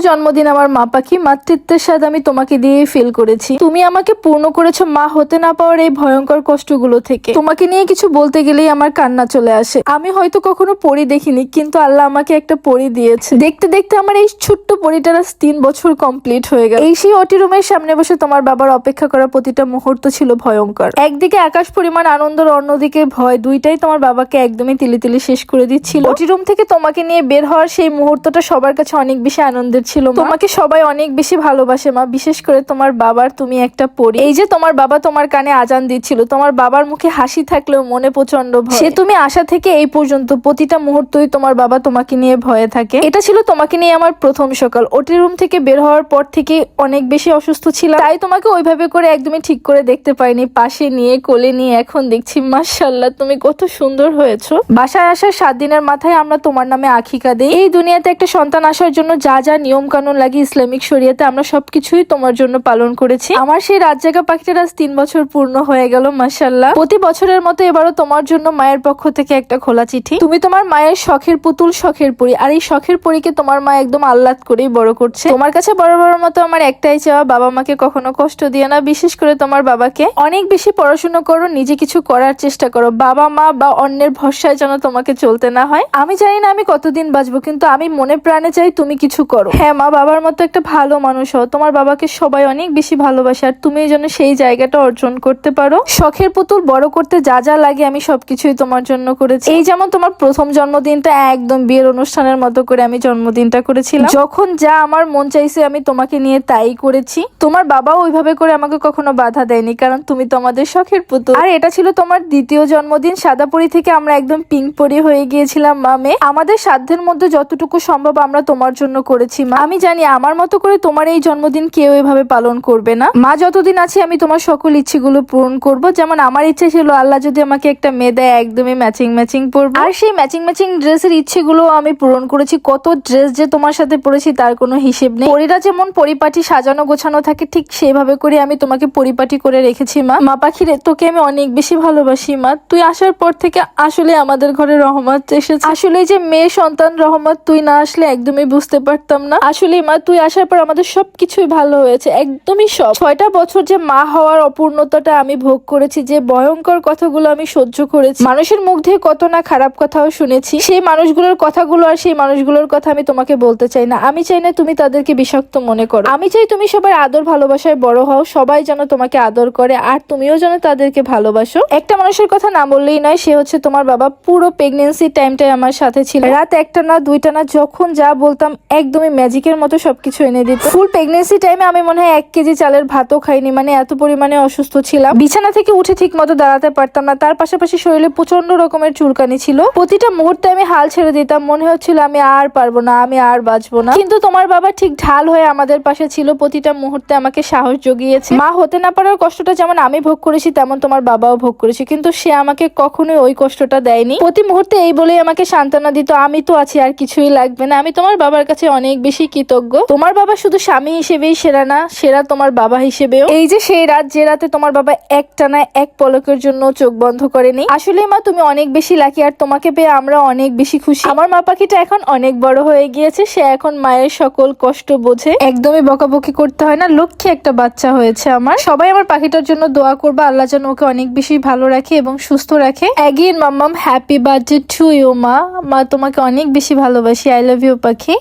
জন্মদিন আমার মা পাখি। মাতৃত্বের স্বাদ আমি তোমাকে দিয়েই ফিল করেছি। তুমি আমাকে পূর্ণ করেছো মা হতে না পাওয়ার এই ভয়ঙ্কর কষ্টগুলো থেকে। তোমাকে নিয়ে কিছু বলতে গেলেই আমার কান্না চলে আসে। আমি হয়তো কখনো পরি দেখিনি, কিন্তু আল্লাহ আমাকে একটা পরি দিয়েছে। দেখতে দেখতে আমার এই ছোট্ট পরিটার 3 বছর কমপ্লিট হয়ে গেল। এই সেই ওটি রুমের সামনে বসে তোমার বাবার অপেক্ষা করা প্রতিটা মুহূর্ত ছিল ভয়ঙ্কর। একদিকে আকাশ পরিমাণ আনন্দ, অন্যদিকে ভয়, দুইটাই তোমার বাবাকে একদমই তিলি তিলি শেষ করে দিচ্ছিল। ওটি রুম থেকে তোমাকে নিয়ে বের হওয়ার সেই মুহূর্তটা সবার কাছে অনেক বেশি আনন্দের ছিল। তোমাকে সবাই অনেক বেশি ভালোবাসে মা, বিশেষ করে তোমার বাবার। তুমি একটা পরী। এই যে তোমার বাবা তোমার কানে আজান দিচ্ছিল, তোমার বাবার মুখে হাসি থাকলেও মনে প্রচন্ড ভয়। সে তুমি আসা থেকে এই পর্যন্ত প্রতিটা মুহূর্তই তোমার বাবা তোমাকে নিয়ে ভয়ে থাকে। এটা ছিল তোমাকে নিয়ে আমার প্রথম সকাল। ওটি রুম থেকে বের হওয়ার পর থেকে অনেক বেশি অসুস্থ ছিলাম, তাই তোমাকে ওইভাবে করে একদমই ঠিক করে দেখতে পাইনি। পাশে নিয়ে কোলে নিয়ে এখন দেখছি মাশাআল্লাহ তুমি কত সুন্দর হয়েছো। বাসায় আসার 7 দিনের মাথায় আমরা তোমার নামে আকিকা দেই। এই দুনিয়াতে একটা সন্তান আসার জন্য যা যা নিয়ম কানুন লাগে ইসলামিক শরিয়াতে আমরা সবকিছুই তোমার জন্য পালন করেছি। আমার সেই রাত জাগা পাখিটার আজ 3 বছর পূর্ণ হয়ে গেল মাশাআল্লাহ। প্রতি বছরের মতো এবারও তোমার জন্য মায়ের পক্ষ থেকে একটা খোলা চিঠি। তুমি তোমার মায়ের শখের পুতুল, শখের পরী। আর এই শখের পরীকে তোমার মা একদম আহ্লাদ করেই বড় করছে। তোমার কাছে বড় বড় মতো আমার একটাই চাওয়া, বাবা মাকে কখনো কষ্ট দিও না। বিশেষ করে তোমার বাবাকে অনেক বেশি পড়াশোনা করো, নিজে কিছু করার চেষ্টা করো। বাবা মা বা অন্যের ভরসায় যেন তোমাকে চলতে না হয়। আমি জানি না আমি কতদিন বাঁচবো, কিন্তু আমি মনে প্রাণে চাই তুমি কিছু করো। হ্যাঁ মা, বাবার মতো একটা ভালো মানুষ হও। তোমার বাবাকে সবাই অনেক বেশি ভালোবাসে, আর তুমি যেন সেই জায়গাটা অর্জন করতে পারো। শখের পুতুল বড় করতে যা যা লাগে আমি সবকিছুই তোমার জন্য করেছি। এই যেমন তোমার প্রথম জন্মদিনটা একদম বিয়ের অনুষ্ঠানের মতো করে আমি জন্মদিনটা করেছিলাম। যখন যা আমার মন চাইছে আমি তোমাকে নিয়ে তাই করেছি। তোমার বাবাও ওইভাবে করে আমাকে কখনো বাধা দেয়নি, কারণ তুমি তো আমাদের শখের পুতুল। আর এটা ছিল তোমার দ্বিতীয় জন্মদিন। সাদা পরি থেকে আমরা একদম পিঙ্ক পরি হয়ে গিয়েছিলাম মামে। আমাদের সাধ্যের মধ্যে যতটুকু সম্ভব আমরা তোমার জন্য করেছি মা। আমি জানি আমার মতো করে তোমার এই জন্মদিন কেউ এভাবে পালন করবে না মা। যতদিন আছি আমি তোমার সকল ইচ্ছেগুলো পূরণ করব। যেমন আমার ইচ্ছে ছিল আল্লাহ যদি আমাকে একটা মেয়ে দেয় একদমই ম্যাচিং পরবো, আর সেই ম্যাচিং ড্রেসের ইচ্ছেগুলো আমি পূরণ করেছি। কত ড্রেস যে তোমার সাথে পরেছি তার কোনো হিসেব নেই। পরীরা যেমন পরিপাটি সাজানো গোছানো থাকে, ঠিক সেভাবে করে আমি তোমাকে পরিপাটি করে রেখেছি মা। মা পাখি রে, তোকে আমি অনেক বেশি ভালোবাসি মা। তুই আসার পর থেকে আসলে আমাদের ঘরে রহমত এসেছে। আসলে যে মেয়ে সন্তান রহমত, তুই না আসলে একদমই বুঝতে পারতাম না। আসলে মা তুই আসার পর আমাদের সবকিছুই ভালো হয়েছে, একদমই সব। 6টা বছর যে মা হওয়ার অপূর্ণতাটা আমি ভোগ করেছি, যে ভয়ঙ্কর কথাগুলো আমি সহ্য করেছি, মানুষের মুখ দিয়ে কত না খারাপ কথাও শুনেছি। সেই মানুষগুলোর কথাগুলো আর সেই মানুষগুলোর কথা আমি তোমাকে বলতে চাই না। আমি চাই না তুমি তাদেরকে বিষাক্ত মনে করো। আমি চাই তুমি সবার আদর ভালোবাসায় বড় হও, সবাই যেন তোমাকে আদর করে, আর তুমিও যেন তাদেরকে ভালোবাসো। একটা মানুষের কথা না বললেই নয়, সে হচ্ছে তোমার বাবা। পুরো প্রেগনেন্সি টাইমটাই আমার সাথে ছিল। রাত 1টা না 2টা না, যখন যা বলতাম একদমই ম্যাজিকের মতো সবকিছু এনে দিত। ফুল প্রেগনেন্সি টাইমে আমি মনে হয় 1 কেজি চালের ভাতও খাইনি, মানে এত পরিমাণে অসুস্থ ছিলাম। বিছানা থেকে উঠে ঠিক মতো দাঁড়াতে পারতাম না। তার পাশাপাশি শরীরে প্রচন্ড রকমের চুলকানি ছিল। প্রতিটা মুহূর্তে আমি হাল ছেড়ে দিতাম, মনে হচ্ছিল আমি আর পারবো না, আমি আর বাঁচবো না। কিন্তু তোমার বাবা ঠিক ঢাল হয়ে আমাদের পাশে ছিল, প্রতিটা মুহূর্তে আমাকে সাহস জুগিয়েছে। মা হতে না পারার কষ্টটা যেমন আমি ভোগ করেছি, তেমন তোমার বাবাও ভোগ করেছে, কিন্তু সে আমাকে কখনোই ওই কষ্টটা দেয়নি। প্রতি মুহূর্তে এই বলেই আমাকে সান্ত্বনা দিত, আমি তো আছি, আর কিছুই লাগবে না। আমি তোমার বাবার কাছে অনেক বেশি কৃতজ্ঞ। তোমার বাবা শুধু স্বামী হিসেবেই সেরা না, সেরা তোমার বাবা হিসেবেও। এই যে সেই রাত, যে রাতে তোমার বাবা একটানা এক পলকের জন্য চোখ বন্ধ করেনি। আসলে মা তুমি অনেক বেশি লাকি, আর তোমাকে পেয়ে আমরা অনেক বেশি খুশি। আমার মা পাখিটা এখন অনেক বড় হয়ে গিয়েছে, সে এখন মায়ের সকল কষ্ট বোঝে, একদমই বকাবকি করতে হয় না। লক্ষ্যে একটা বাচ্চা হয়েছে আমার। সবাই আমার পাখিটার জন্য দোয়া করবে, আল্লাহ যেন ওকে অনেক বেশি ভালো রাখে এবং সুস্থ রাখে। অ্যাগেইন মাম্মাম, হ্যাপি বার্থডে টু ইউ মা। মা তোমাকে অনেক বেশি ভালোবাসি। আই লাভ ইউ পাখি।